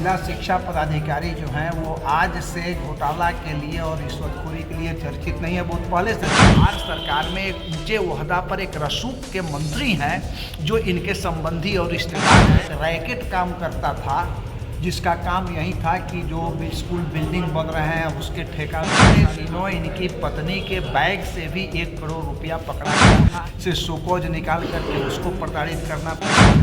जिला शिक्षा पदाधिकारी जो हैं वो आज से घोटाला के लिए और रिश्वतखोरी के लिए चर्चित नहीं है। बहुत पहले से बिहार सरकार में एक ऊंचे ओहदा पर एक रसूख के मंत्री हैं जो इनके संबंधी और रिश्तेदार हैं। रैकेट काम करता था जिसका काम यही था कि जो स्कूल बिल्डिंग बन रहे हैं उसके ठेका तीनों इनकी पत्नी के बैग से भी 1 करोड़ रुपया पकड़ा गया से शोकॉज निकाल करके उसको प्रताड़ित करना।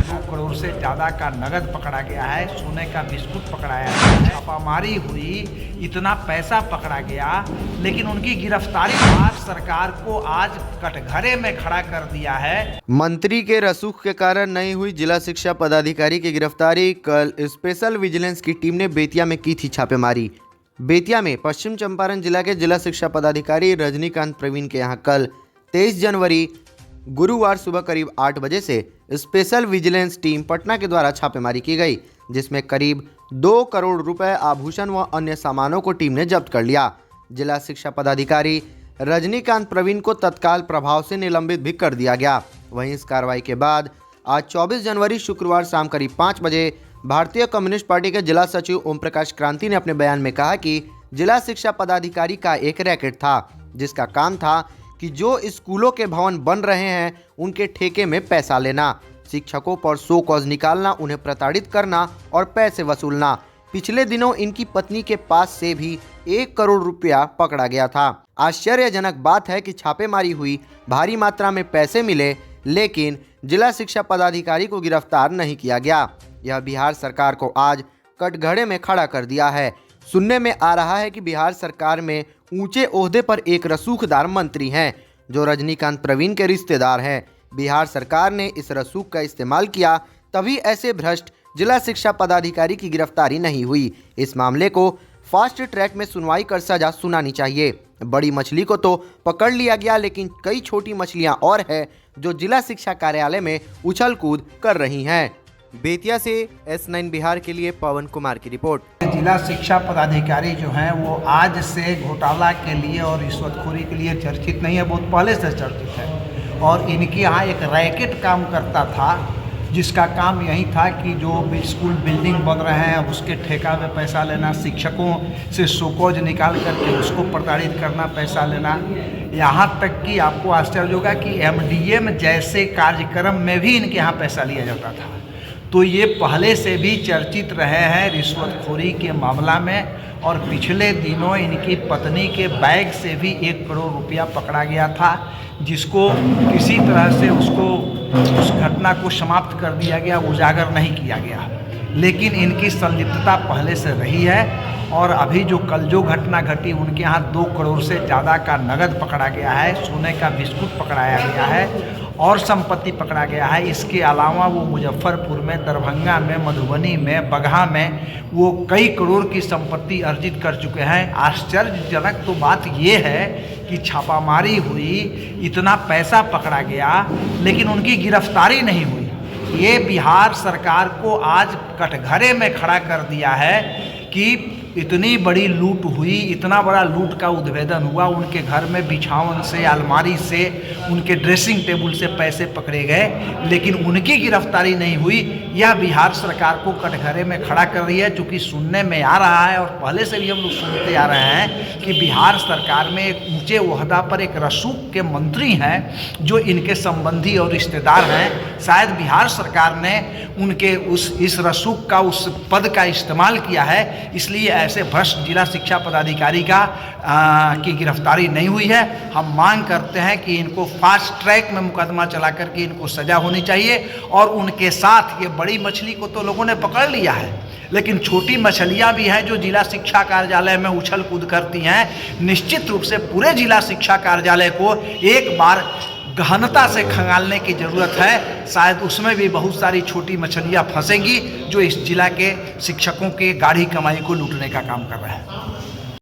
2 करोड़ से ज़्यादा का नगद पकड़ा गया है, सोने का बिस्कुट पकड़ाया है, छापामारी हुई, इतना पैसा पकड़ा गया, लेकिन उनकी गिरफ्तारी भारत सरकार को आज कटघरे में खड़ा कर दिया है। मंत्री के रसूख के कारण नहीं हुई जिला शिक्षा पदाधिकारी की गिरफ्तारी। कल स्पेशल विजिलेंस की टीम ने बेतिया में की थी छापेमारी। बेतिया में पश्चिम चंपारण जिला के जिला शिक्षा पदाधिकारी रजनीकांत प्रवीण के यहाँ कल 23 जनवरी गुरुवार सुबह करीब 8 बजे से स्पेशल विजिलेंस टीम पटना के द्वारा छापेमारी की गई, जिसमें करीब 2 करोड़ रुपए आभूषण व अन्य सामानों को टीम ने जब्त कर लिया। जिला शिक्षा पदाधिकारी रजनीकांत प्रवीण को तत्काल प्रभाव से निलंबित भी कर दिया गया। वहीं इस कार्रवाई के बाद आज 24 जनवरी शुक्रवार शाम करीब 5 बजे भारतीय कम्युनिस्ट पार्टी के जिला सचिव ओम प्रकाश क्रांति ने अपने बयान में कहा कि जिला शिक्षा पदाधिकारी का एक रैकेट था जिसका काम था कि जो स्कूलों के भवन बन रहे हैं उनके ठेके में पैसा लेना, शिक्षकों पर शो कॉज निकालना, उन्हें प्रताड़ित करना और पैसे वसूलना। पिछले दिनों इनकी पत्नी के पास से भी 1 करोड़ रुपया पकड़ा गया था। आश्चर्यजनक बात है कि छापेमारी हुई, भारी मात्रा में पैसे मिले, लेकिन जिला शिक्षा पदाधिकारी को गिरफ्तार नहीं किया गया। यह बिहार सरकार को आज कटघरे में खड़ा कर दिया है। सुनने में आ रहा है कि बिहार सरकार में ऊंचे ओहदे पर एक रसूखदार मंत्री हैं जो रजनीकांत प्रवीण के रिश्तेदार हैं। बिहार सरकार ने इस रसूख का इस्तेमाल किया, तभी ऐसे भ्रष्ट जिला शिक्षा पदाधिकारी की गिरफ्तारी नहीं हुई। इस मामले को फास्ट ट्रैक में सुनवाई कर सजा सुनानी चाहिए। बड़ी मछली को तो पकड़ लिया गया, लेकिन कई छोटी मछलियां और है जो जिला शिक्षा कार्यालय में उछल कूद कर रही हैं। बेतिया से S9 बिहार के लिए पवन कुमार की रिपोर्ट। जिला शिक्षा पदाधिकारी जो हैं वो आज से घोटाला के लिए और रिश्वतखोरी के लिए चर्चित नहीं है। बहुत पहले से चर्चित है और इनके यहाँ एक रैकेट काम करता था जिसका काम यही था कि जो स्कूल बिल्डिंग बन रहे हैं उसके ठेका में पैसा लेना, शिक्षकों से शोकॉज निकाल करके उसको प्रताड़ित करना, पैसा लेना। यहाँ तक कि आपको आश्चर्य होगा कि MDM जैसे कार्यक्रम में भी इनके यहाँ पैसा लिया जाता था। तो ये पहले से भी चर्चित रहे हैं रिश्वतखोरी के मामला में, और पिछले दिनों इनकी पत्नी के बैग से भी 1 करोड़ रुपया पकड़ा गया था, जिसको किसी तरह से उस घटना को समाप्त कर दिया गया, उजागर नहीं किया गया। लेकिन इनकी संलिप्तता पहले से रही है और अभी जो कल जो घटना घटी उनके यहाँ 2 करोड़ से ज़्यादा का नगद पकड़ा गया है, सोने का बिस्कुट पकड़ाया गया है और संपत्ति पकड़ा गया है। इसके अलावा वो मुजफ्फरपुर में, दरभंगा में, मधुबनी में, बगहा में वो कई करोड़ की संपत्ति अर्जित कर चुके हैं। आश्चर्यजनक तो बात ये है कि छापामारी हुई, इतना पैसा पकड़ा गया, लेकिन उनकी गिरफ्तारी नहीं हुई। ये बिहार सरकार को आज कटघरे में खड़ा कर दिया है कि इतनी बड़ी लूट हुई, इतना बड़ा लूट का उद्भेदन हुआ, उनके घर में बिछावन से, अलमारी से, उनके ड्रेसिंग टेबल से पैसे पकड़े गए, लेकिन उनकी गिरफ्तारी नहीं हुई। यह बिहार सरकार को कटघरे में खड़ा कर रही है। चूँकि सुनने में आ रहा है और पहले से भी हम लोग सुनते आ रहे हैं कि बिहार सरकार में एक ऊंचे ओहदा पर एक रसूख के मंत्री हैं जो इनके संबंधी और रिश्तेदार हैं। शायद बिहार सरकार ने उनके इस रसूख का, उस पद का इस्तेमाल किया है, इसलिए ऐसे भ्रष्ट जिला शिक्षा पदाधिकारी की गिरफ्तारी नहीं हुई है। हम मांग करते हैं कि इनको फास्ट ट्रैक में मुकदमा चला करके इनको सजा होनी चाहिए, और उनके साथ ये बड़ी मछली को तो लोगों ने पकड़ लिया है, लेकिन छोटी मछलियां भी हैं जो जिला शिक्षा कार्यालय में उछल कूद करती हैं। निश्चित रूप से पूरे जिला शिक्षा कार्यालय को एक बार गहनता से खंगालने की ज़रूरत है। शायद उसमें भी बहुत सारी छोटी मछलियां फंसेंगी जो इस जिला के शिक्षकों के गाढ़ी कमाई को लूटने का काम कर रहे हैं।